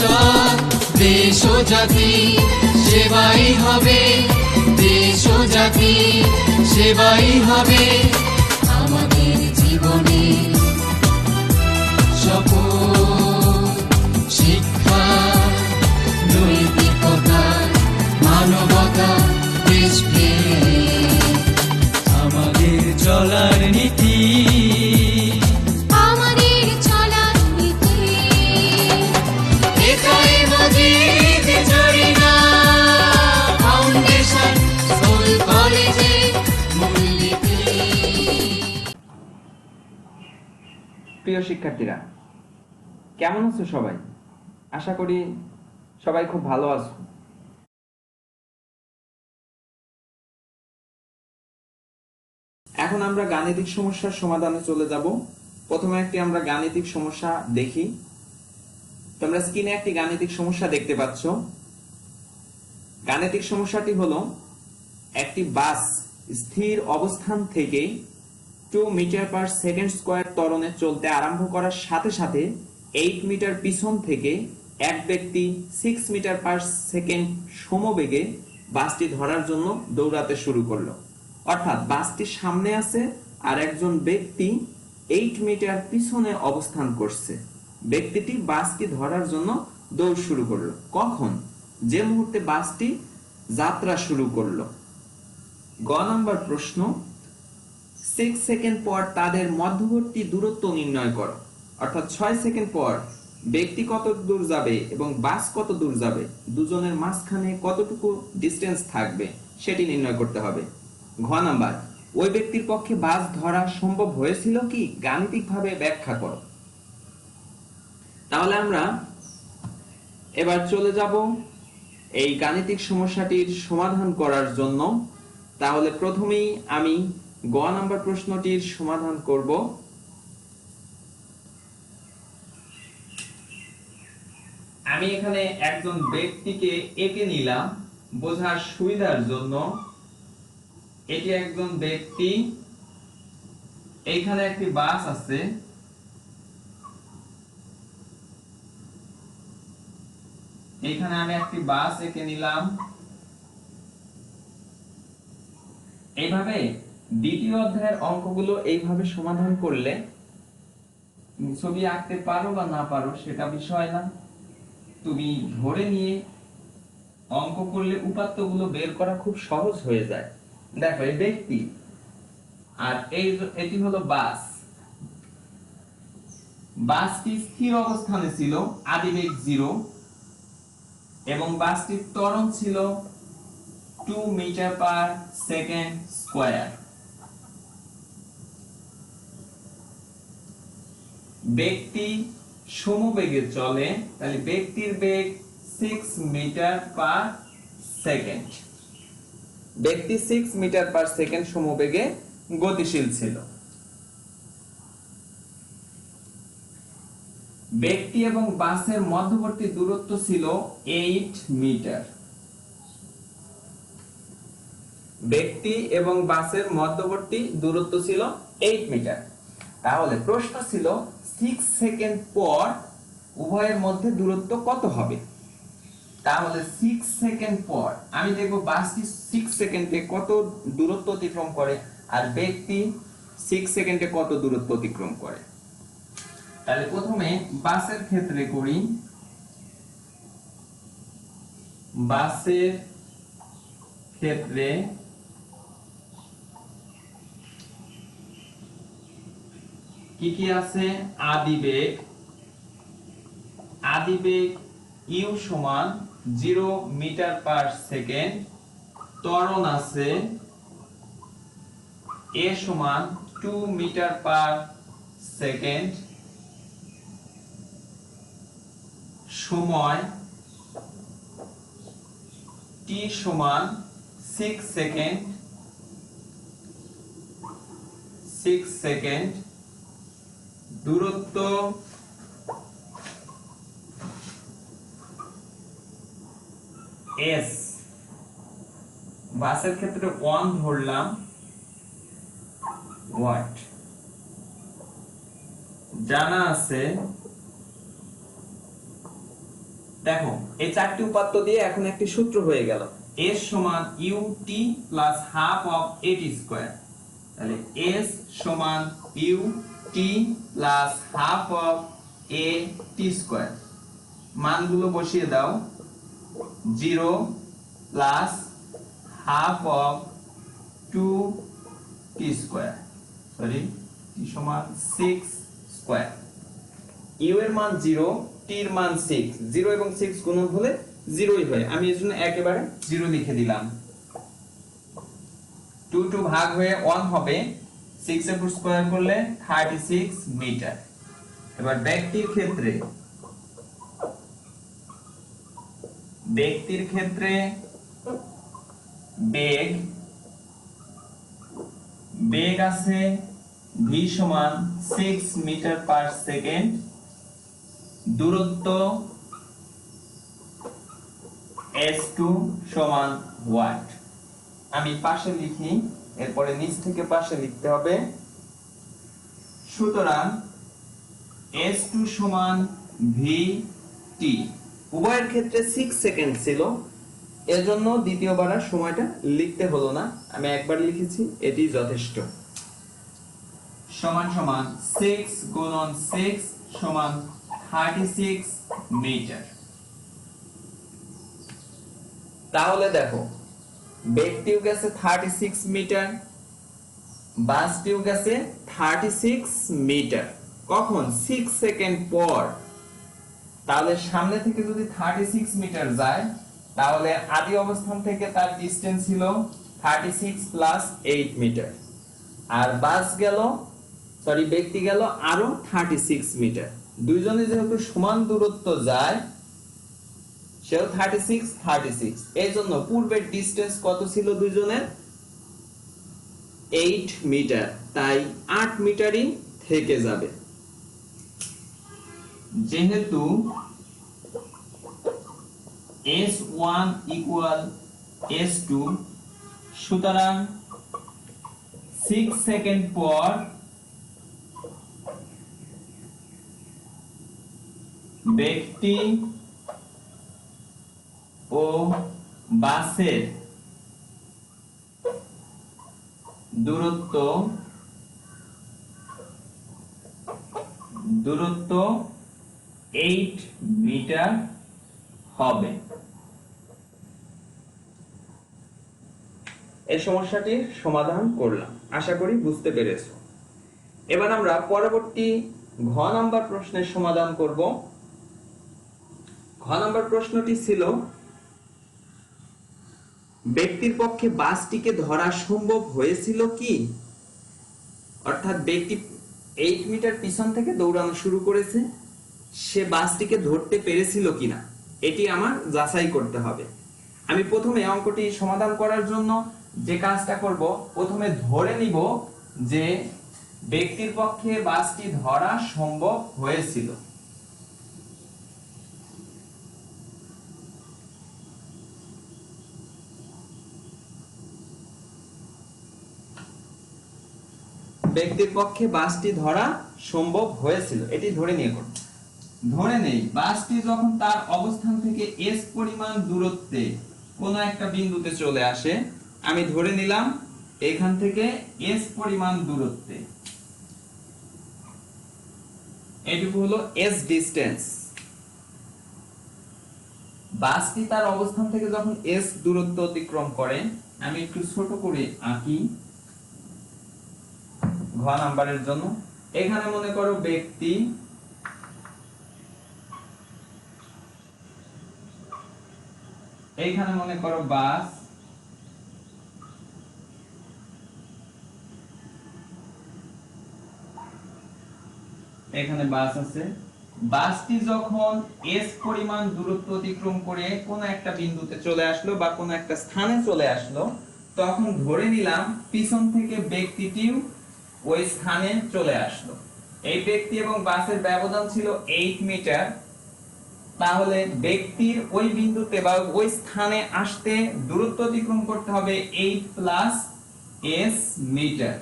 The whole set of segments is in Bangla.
ভবিষ্যৎ দেশ ও জাতি সেবাই হবে, দেশ ও জাতি সেবাই হবে আমাদের জীবনে শপথ। শিক্ষা, নৈতিকতা, মানবতা, দেশপ্রেম আমাদের চলার নীতি, আমাদের চলার নীতি। এটাই মজিদ জরিনা ফাউন্ডেশন স্কুল কলেজের মূলনীতি। প্রিয় শিক্ষার্থীরা, কেমন আছো সবাই? আশা করি সবাই খুব ভালো আছো। এখন আমরা গাণিতিক সমস্যার সমাধানে চলে যাব। প্রথমে একটি আমরা গাণিতিক সমস্যা দেখি। তোমরা স্ক্রিনে একটি গাণিতিক সমস্যা দেখতে পাচ্ছ। গাণিতিক সমস্যাটি হলো, একটি বাস স্থির অবস্থান থেকে 2 মিটার পার সেকেন্ড স্কয়ার ত্বরণে চলতে আরম্ভ করার সাথে সাথে 8 মিটার পিছন থেকে এক ব্যক্তি 6 মিটার পার সেকেন্ড সমবেগে বাসটি ধরার জন্য দৌড়াতে শুরু করলো। অর্থাৎ বাসটি সামনে আছে আর একজন ব্যক্তি 8 মিটার পিছনে অবস্থান করছে। ব্যক্তিটি বাসটি ধরার জন্য দৌড় শুরু করলো। কখন? যে মুহূর্তে বাসটি যাত্রা শুরু করলো। গ নাম্বার প্রশ্ন, 6 সেকেন্ড পর তাদের মধ্যবর্তী দূরত্ব নির্ণয় করো। অর্থাৎ 6 সেকেন্ড পর ব্যক্তি কত দূর যাবে এবং বাস কত দূর যাবে, দুজনের মাঝখানে কতটুকু ডিসটেন্স থাকবে সেটি নির্ণয় করতে হবে। ঘ নাম্বার, ওই ব্যক্তির পক্ষে বাস ধরা সম্ভব হয়েছিল কি, গাণিতিকভাবে ব্যাখ্যা করো। তাহলে আমরা এবার চলে যাব এই গাণিতিক সমস্যাটির সমাধান করার জন্য। তাহলে প্রথমেই আমি গ নাম্বার প্রশ্নটির সমাধান করব। আমি এখানে একজন ব্যক্তিকে এঁকে নিলাম বোঝার সুবিধার জন্য। এটি একজন ব্যক্তি, এইখানে একটি বাস আছে, এখানে আমি একটি বাস এঁকে নিলাম। এইভাবে দ্বিতীয় অধ্যায়ের অঙ্কগুলো এইভাবে সমাধান করলে তুমি ছবি আঁকতে পারো বা না পারো সেটা বিষয় না, তুমি ধরে নিয়ে অঙ্ক করলে উপাত্তগুলো বের করা খুব সহজ হয়ে যায়। দেখো, এই ব্যক্তি আর এটি হলো বাস। বাসটি স্থির অবস্থানে ছিল, আদিবেগ 0 এবং বাসটির ত্বরণ ছিল 2 মিটার পার সেকেন্ড স্কয়ার। ব্যক্তি সমবেগে চলে, তাহলে ব্যক্তির বেগ 6 মিটার পার সেকেন্ড। ব্যক্তি 6 মিটার পার সেকেন্ড সমবেগে গতিশীল ছিল। ব্যক্তি এবং বাসের মধ্যবর্তী দূরত্ব ছিল 8 মিটার। ব্যক্তি এবং বাসের মধ্যবর্তী দূরত্ব ছিল 8 মিটার। তাহলে প্রশ্ন ছিল 6 সেকেন্ড পর উভয়ের মধ্যে দূরত্ব কত হবে। তাহলে 6 সেকেন্ড পর আমি দেখব বাসটি 6 সেকেন্ডে কত দূরত্ব অতিক্রম করে আর ব্যক্তি 6 সেকেন্ডে কত দূরত্ব অতিক্রম করে। তাহলে প্রথমে বাসের ক্ষেত্রে করি। বাসের ক্ষেত্রে কি কি আছে? আদিবেগ, আদিবেগ ইউ সমান 0 মিটার পার সেকেন্ড। ত্বরণ আছে এ সমান 2 মিটার পার সেকেন্ড। সময় টি সমান 6 সেকেন্ড। 6 সেকেন্ড। দূরত্ব এস, বাসের ক্ষেত্রে 1 ধরলাম, ওয়াট। জানা আছে দেখো এই চারটি উপাত্ত দিয়ে এখন একটি সূত্র হয়ে গেল, s সমান ut plus half of at square. তাহলে s সমান ut plus half of at square, মানগুলো বসিয়ে দাও। 0 plus half of 2t square, sorry t সমান 6 স্কয়ার। u এর মান 0, t এর মান 6, 0 এবং 6 গুণন হলে 0ই হয়, আমি এর জন্য একেবারে 0 লিখে দিলাম। 2 ভাগ হয়ে 1 হবে, 6 এর উপর স্কয়ার করলে 36 মিটার। এবার ব্যক্তির ক্ষেত্রে বেগ আছে v সমান 6 মিটার পার সেকেন্ড, দূরত্ব s2 সমান ওয়াট। আমি পাশে লিখি, এরপরে নিচ থেকে পাশে লিখতে হবে। সুতরাং s2 সমান vt, উভয়ের ক্ষেত্রে 6 সেকেন্ড ছিল, এজন্য দ্বিতীয়বার আর সময়টা লিখতে হলো না, আমি একবার লিখেছি, এটি যথেষ্ট। সমান সমান 6 গুণন 6 সমান 36 মিটার। তাহলে দেখো বেগটিও গেছে 36 মিটার, বাসটিও গেছে 36 মিটার। কখন? 6 সেকেন্ড পর। তাহলে সামনে থেকে যদি 36 মিটার যায়, তাহলে আদি অবস্থান থেকে তার ডিসটেন্স ছিল 36 প্লাস 8 মিটার, আর বাস গেল, সরি ব্যক্তি গেল আরো 36 মিটার। দুইজনে যেহেতু সমান দূরত্ব যায়, সেও 36, এই জন্য পূর্বের ডিসটেন্স কত ছিল দুইজনের? 8 মিটার, তাই 8 মিটারই থেকে যাবে। যেহেতু s1 ইকুয়াল s2, সুতরাং 6 সেকেন্ড পর ব্যক্তি ও বাসের দূরত্ব 8 মিটার হবে। এই সমস্যাটির সমাধান করলাম, আশা করি বুঝতে পেরেছো। এবার আমরা পরবর্তী ঘ নাম্বার প্রশ্নের সমাধান করব। ঘ নাম্বার প্রশ্নটি ছিল, ব্যক্তির পক্ষে বাসটিকে ধরা সম্ভব হয়েছিল কি? অর্থাৎ ব্যক্তি 8 মিটার পিছন থেকে দৌড়ানো শুরু করেছে, সে বাসটিকে ধরতে পেরেছিল কিনা এটি আমার যাচাই করতে হবে। আমি প্রথমে অঙ্কটি সমাধান করার জন্য যে কাজটা করব, প্রথমে ধরে নিব যে ব্যক্তির পক্ষে বাসটি ধরা সম্ভব হয়েছিল। ব্যক্তির পক্ষে বাসটি ধরা সম্ভব হয়েছিল, এটি ধরে নিয়ে করব। ধরে নেই বাসটি যখন তার অবস্থান থেকে s পরিমাণ দূরত্বে কোন একটা বিন্দুতে চলে আসে, আমি ধরে নিলাম এখান থেকে s পরিমাণ দূরত্বে, এটুকু হলো s ডিসটেন্স। বাসটি তার অবস্থান থেকে যখন s দূরত্ব অতিক্রম করে, আমি একটু ছোট করে আঁকি ঘ নাম্বারের জন্য। এখানে মনে করো ব্যক্তি, এইখানে মনে করো বাস, এখানে বাস আছে। বাসটি যখন s পরিমাণ দূরত্ব অতিক্রম করে কোন একটা বিন্দুতে চলে আসলো বা কোন একটা স্থানে চলে আসলো, তখন ধরে নিলাম পিছন থেকে ব্যক্তিটিও ওই স্থানে চলে আসলো। এই ব্যক্তি এবং বাসের ব্যবধান ছিল 8 মিটার, তাহলে ব্যক্তির ওই বিন্দুতে বা ওই স্থানে আসতে দূরত্ব অতিক্রম করতে হবে 8 প্লাস s মিটার।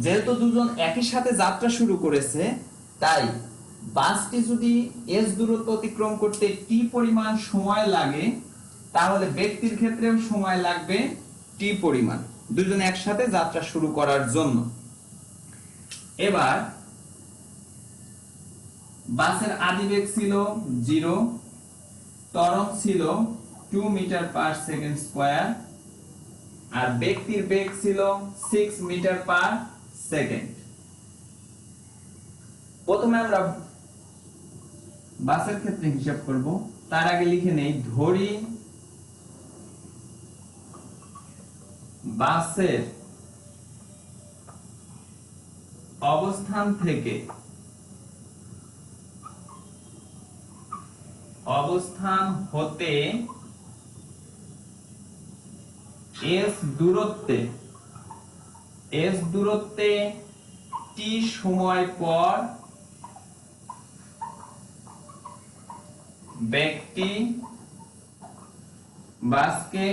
যেহেতু দুজন একই সাথে যাত্রা শুরু করেছে, তাই বাসটি যদি এস দূরত্ব অতিক্রম করতে টি পরিমাণ সময় লাগে, তাহলে ব্যক্তির ক্ষেত্রেও সময় লাগবে টি পরিমাণ, দুজন একসাথে যাত্রা শুরু করার জন্য। এবার বাসের আদিবেগ ছিল 0, ত্বরণ ছিল 2 মিটার পার সেকেন্ড স্কয়ার, আর ব্যক্তির বেগ ছিল 6 মিটার পার সেকেন্ড। প্রথমে আমরা বাসের ক্ষেত্রে হিসাব করব, তার আগে লিখে নেই ধরি বাসের অবস্থান থেকে অবস্থান হতে এস দূরত্বে টি সময় পর ব্যক্তি বাসকে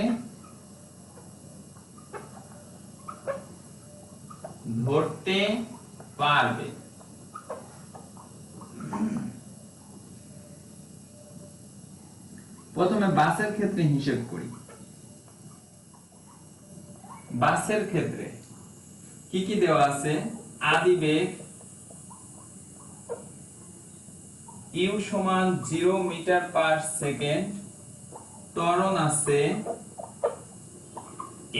ধরতে পারবে। প্রথমে বাসের ক্ষেত্রে হিসেব করি। বাসের ক্ষেত্রে কি কি দেওয়া আছে? আদিবেগ ইউ সমান 0 মিটার পার সেকেন্ড, ত্বরণ আছে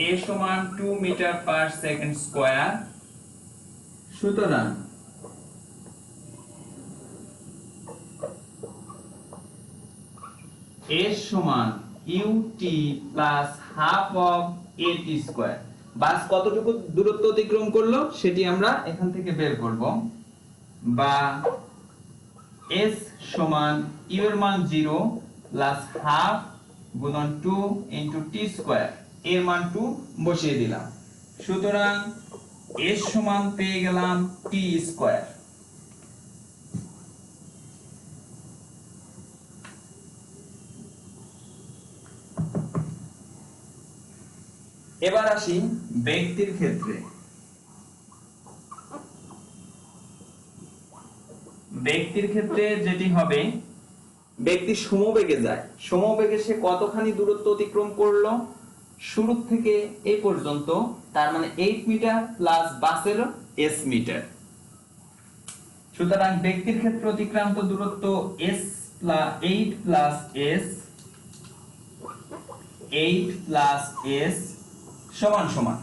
এ সমান 2 মিটার পার সেকেন্ড স্কয়ার। সুতরাং এ সমান ইউটি প্লাস হাফ অফ এটি স্কয়ার। বাস কতটুকু দূরত্ব অতিক্রম করলো সেটি আমরা এখান থেকে বের করব, বা এস সমান ইউ এর মান 0 প্লাস হাফ গুণন 2 ইনটু টি স্কয়ার, এর মান 2 বসিয়ে দিলাম। সুতরাং এস সমান পেয়ে গেলাম টি স্কয়ার। এবার আসি ব্যক্তির ক্ষেত্রে। ব্যক্তির ক্ষেত্রে যেটি হবে, ব্যক্তি সমবেগে যায়, সমবেগে সে কতখানি দূরত্ব অতিক্রম করলো শুরু থেকে এই পর্যন্ত, তার মানে 8 মিটার প্লাস বাসের এস মিটার। সুতরাং ব্যক্তির ক্ষেত্রে অতিক্রান্ত দূরত্ব s প্লাস 8 প্লাস s সমান সমান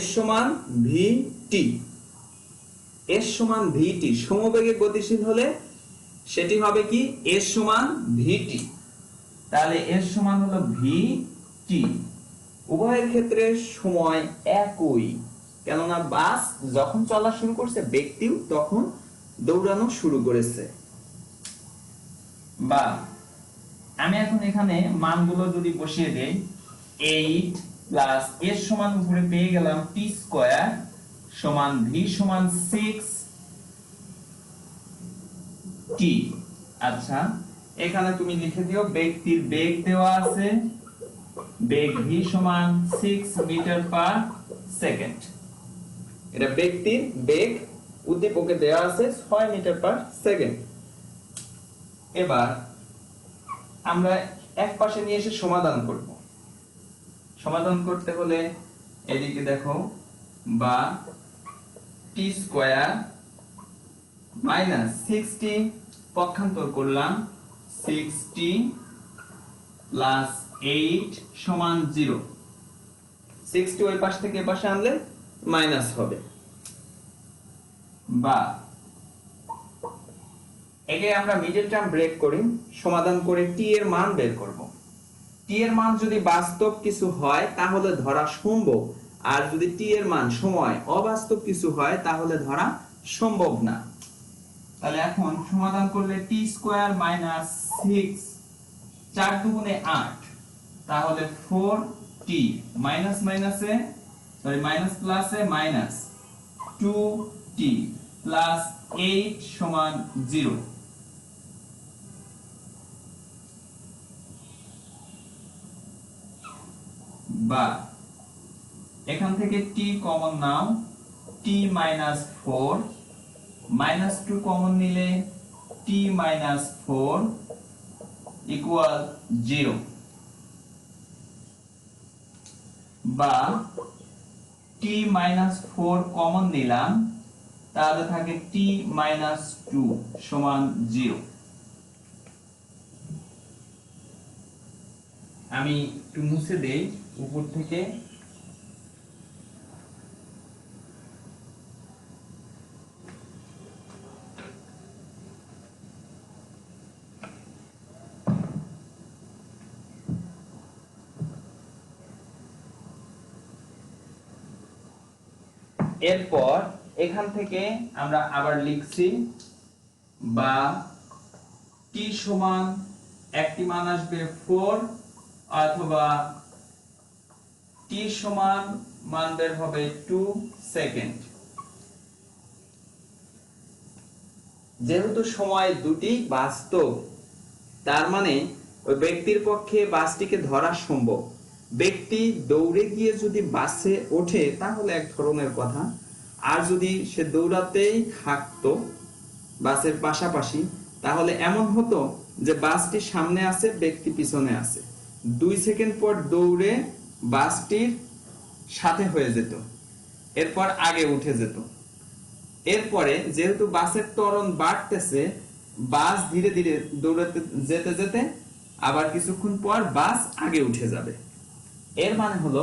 s সমান vt। s সমান vt, সমবেগে গতিশীল হলে সেটি হবে কি s সমান vt। তাহলে s সমান হলো vt। উভয়ের ক্ষেত্রে সময় একই, কেননা বাস যখন চলা শুরু করছে ব্যক্তিও তখন দৌড়ানো শুরু করেছে। বা আমি এখন এখানে মানগুলো যদি বসিয়ে দেই, 8 প্লাস s সমান উপরে পেয়ে গেলাম t স্কয়ার সমান v সমান 6 t। আচ্ছা, এখানে তুমি লিখে দিও ব্যক্তির বেগ দেওয়া আছে, বেগ v সমান 6 মিটার পার সেকেন্ড। এটা ব্যক্তির বেগ, উদ্দীপকে দেওয়া আছে 6 মিটার পার সেকেন্ড। এবার আমরা এক পাশে নিয়ে এসে সমাধান করব। সমাধান করতে হলে এদিকে দেখো, বা টি স্কয়ার মাইনাস 60 পক্ষান্তর করলাম, 60 প্লাস 8 সমান 0। 60 ওই পাশ থেকে পাশে আনলে মাইনাস হবে। বা একে আমরা মিডল টার্ম ব্রেক করি, সমাধান করে টি এর মান বের করব। টি এর মান যদি বাস্তব কিছু হয় তাহলে ধরা সম্ভব, আর যদি টি এর মান সময় অবাস্তব কিছু হয় তাহলে ধরা সম্ভব না। তাহলে এখন সমাধান করলে টি স্কয়ার মাইনাস 6 4 দুগুণে 8, তাহলে 4t মাইনাস মাইনাসে সরি মাইনাস প্লাসে মাইনাস 2t প্লাস 8 সমান 0। বা এখান থেকে t কমন নাও, t মাইনাস 4 -2 কমন নিলে t - 4 ইকুয়াল 0, বা t - 4 কমন নিলাম, তাহলে থাকে t - 2 সমান 0। আমি একটু মুছে দেই উপর থেকে। এরপর এখান থেকে আমরা আবার লিখছি, বা t সমান একটি মান আসবে 4, অথবা t সমান মান বের হবে 2 সেকেন্ড। যেহেতু সময় দুটি বাস্তব, তার মানে ওই ব্যক্তির পক্ষে বাসটিকে ধরা সম্ভব। ব্যক্তি দৌড়ে গিয়ে যদি বাসে ওঠে তাহলে এক ধরনের কথা, আর যদি সে দৌড়াতেই থাকতো বাসের পাশাপাশি, তাহলে এমন হতো যে বাসটি সামনে আছে, ব্যক্তি পিছনে আছে, 2 সেকেন্ড পর দৌড়ে বাসটির সাথে হয়ে যেত, এরপর আগে উঠে যেত। এরপরে যেহেতু বাসের ত্বরণ বাড়তেছে, বাস ধীরে ধীরে দৌড়াতে যেতে যেতে আবার কিছুক্ষণ পর বাস আগে উঠে যাবে। এর মানে হলো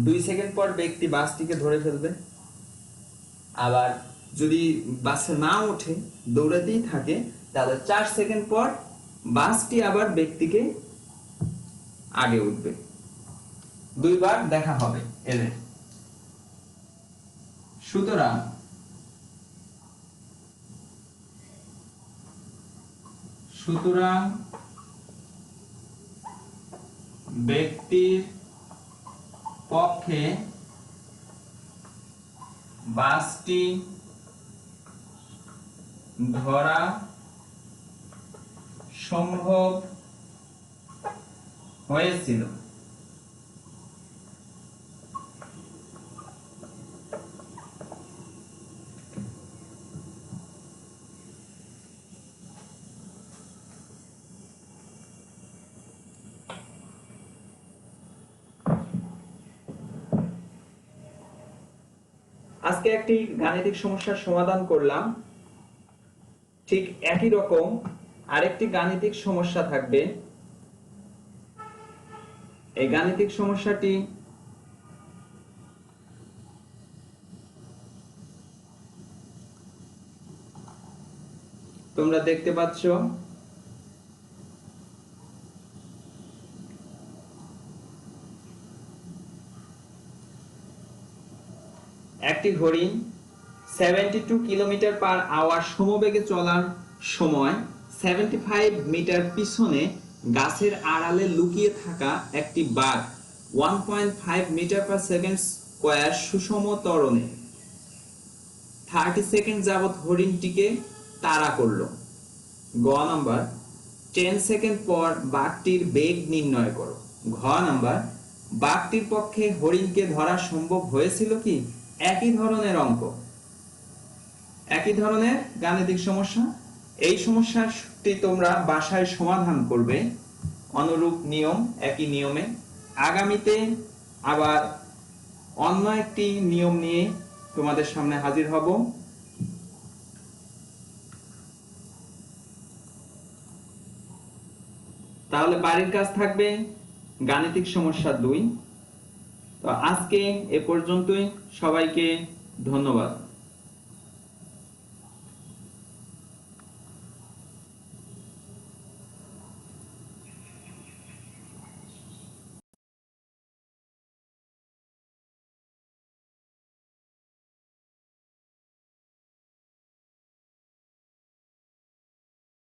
2 সেকেন্ড পর ব্যক্তি বাসটিকে ধরে ফেলবে, আবার যদি বাসে না ওঠে দৌড়াতেই থাকে, তাহলে 4 সেকেন্ড পর বাসটি আবার ব্যক্তিকে আগে উঠবে। দুইবার দেখা হবে এদের। সুতরাং ব্যক্তির পক্ষে বাসটি ধরা সম্ভব হয়েছিল। আজকে একটি গাণিতিক সমস্যার সমাধান করলাম। ঠিক একই রকম আরেকটি গাণিতিক সমস্যা থাকবে। এই গাণিতিক সমস্যাটি তোমরা দেখতে পাচ্ছ। একটি হরিণ 72 কিলোমিটার পার আওয়ার সমবেগে চলার সময় 75 মিটার পিছনে গাছের আড়ালে লুকিয়ে থাকা একটি বাঘ 1.5 মিটার পার সেকেন্ড স্কয়ার সুষম ত্বরণে 30 সেকেন্ড যাবত হরিণটিকে তাড়া করলো। গ নাম্বার 10 সেকেন্ড পর বাঘটির বেগ নির্ণয় করো। ঘ নাম্বার বাঘটির পক্ষে হরিণকে ধরা সম্ভব হয়েছিল কি? একই ধরনের অঙ্ক, একই ধরনের গাণিতিক সমস্যা। এই সমস্যাটি তোমরা বাসায় সমাধান করবে অনুরূপ নিয়ম, একই নিয়মে। আগামীতে আবার অন্য একটি নিয়ম নিয়ে তোমাদের সামনে হাজির হব। তাহলে বাড়ির কাজ থাকবে গাণিতিক সমস্যা 2। তো আজকে এ পর্যন্তই। সবাইকে ধন্যবাদ।